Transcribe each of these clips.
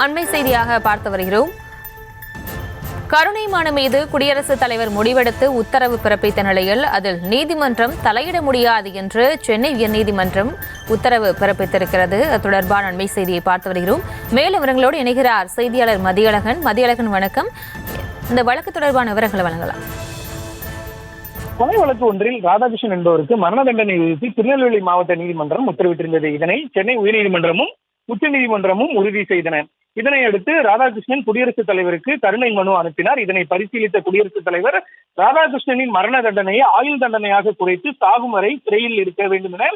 அண்மை செய்தியாக பார்த்து வருகிறோம். கருணை மனு மீது குடியரசுத் தலைவர் முடிவெடுத்து உத்தரவு பிறப்பித்த நிலையில் அதில் நீதிமன்றம் தலையிட முடியாது என்று சென்னை உயர்நீதிமன்றம் உத்தரவு பிறப்பித்திருக்கிறது. அது தொடர்பான அண்மை செய்தியை பார்த்து வருகிறோம். மேலும் விவரங்களோடு இணைகிறார் செய்தியாளர் மதியழகன். மதியழகன், வணக்கம். இந்த வழக்கு தொடர்பான விவரங்களை வழங்கலாம். கொலை வழக்கு ஒன்றில் ராதாகிருஷ்ணன் என்பவருக்கு மரண தண்டனை விதித்து திருநெல்வேலி மாவட்ட நீதிமன்றம் உத்தரவிட்டிருந்தது. இதனை சென்னை உயர்நீதிமன்றமும் உச்சநீதிமன்றமும் உறுதி செய்தன. இதனையடுத்து ராதாகிருஷ்ணன் குடியரசுத் தலைவருக்கு கருணை மனு அனுப்பினார். இதனை பரிசீலித்த குடியரசுத் தலைவர் ராதாகிருஷ்ணனின் மரண தண்டனையை ஆயுள் தண்டனையாக குறைத்து சாகும் வரை சிறையில் இருக்க வேண்டும் என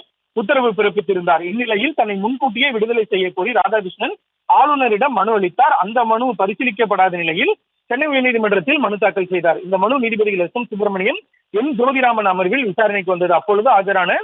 உத்தரவு பிறப்பித்திருந்தார். இந்நிலையில் தன்னை முன்கூட்டியே விடுதலை செய்ய கோரி ராதாகிருஷ்ணன் ஆளுநரிடம் மனு அளித்தார். அந்த மனு பரிசீலிக்கப்படாத நிலையில் சென்னை உயர்நீதிமன்றத்தில் மனு தாக்கல் செய்தார். இந்த மனு நீதிபதிகள் எஸ்.எம். சுப்பிரமணியம், எம். ஜோதிராமன் அமர்வில் விசாரணைக்கு வந்தது. அப்பொழுது ஆஜரான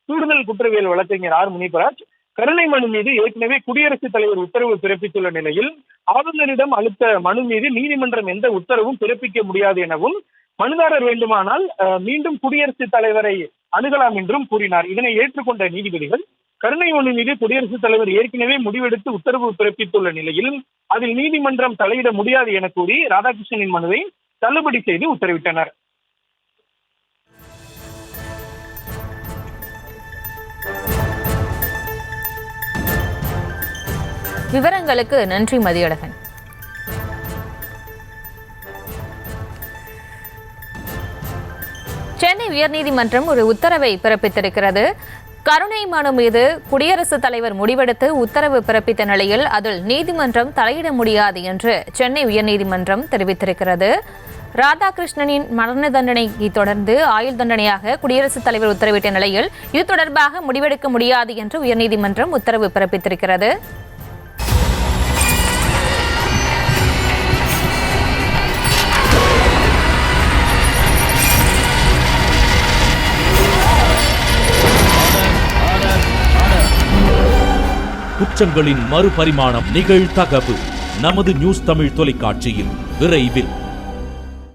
கூடுதல் குற்றவியல் வழக்கறிஞர் ஆர். முனிப்பராஜ், கருணை மனு மீது ஏற்கனவே குடியரசுத் தலைவர் உத்தரவு பிறப்பித்துள்ள நிலையில் ஆளுநரிடம் அளித்த மனு மீது நீதிமன்றம் எந்த உத்தரவும் பிறப்பிக்க முடியாது எனவும், மனுதாரர் வேண்டுமானால் மீண்டும் குடியரசுத் தலைவரை அணுகலாம் என்றும் கூறினார். இதனை ஏற்றுக்கொண்ட நீதிபதிகள் கருணை மனு மீது குடியரசுத் தலைவர் ஏற்கனவே முடிவெடுத்து உத்தரவு பிறப்பித்துள்ள நிலையில் அதில் நீதிமன்றம் தலையிட முடியாது என கூறி ராதாகிருஷ்ணனின் மனுவை தள்ளுபடி செய்து உத்தரவிட்டனர். விவரங்களுக்கு நன்றி மதியழகன். சென்னை உயர்நீதிமன்றம் ஒரு உத்தரவை பிறப்பித்திருக்கிறது. கருணை மனு மீது குடியரசுத் தலைவர் முடிவெடுத்து உத்தரவு பிறப்பித்த நிலையில் அதில் நீதிமன்றம் தலையிட முடியாது என்று சென்னை உயர்நீதிமன்றம் தெரிவித்திருக்கிறது. ராதாகிருஷ்ணனின் மரண தண்டனையை தொடர்ந்து ஆயுள் தண்டனையாக குடியரசுத் தலைவர் உத்தரவிட்ட நிலையில் இது தொடர்பாக முடிவெடுக்க முடியாது என்று உயர்நீதிமன்றம் உத்தரவு பிறப்பித்திருக்கிறது. குற்றங்களின் மறுபரிமாணம் நிகழ்தகவு நமது நியூஸ் தமிழ் தொலைக்காட்சியில் விரைவில்.